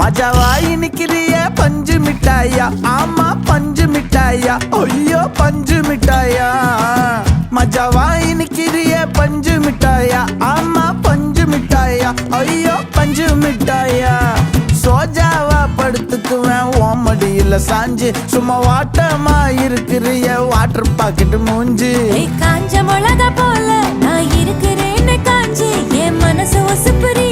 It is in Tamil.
மஜாவாய் நிக்கிறிய பஞ்சு மிட்டாயா, ஆமா பஞ்சு மிட்டாயா, ஐயோ பஞ்சு மிட்டாயா. மஜாவாய் நிக்கிறிய பஞ்சு மிட்டாயா, ஆமா பஞ்சு மிட்டாயா, ஐயோ பஞ்சு மிட்டாயா. சோஜாவா படுத்துக்குவேன் ஓமடியில சாஞ்சு, சும்மா வாட்டமா இருக்கிறிய வாட்டர் பாக்கெட் மூஞ்சு. காஞ்ச மிளகா போல நான் இருக்கிறேன்னு காஞ்சு என் மனசு ஒசுப்புறி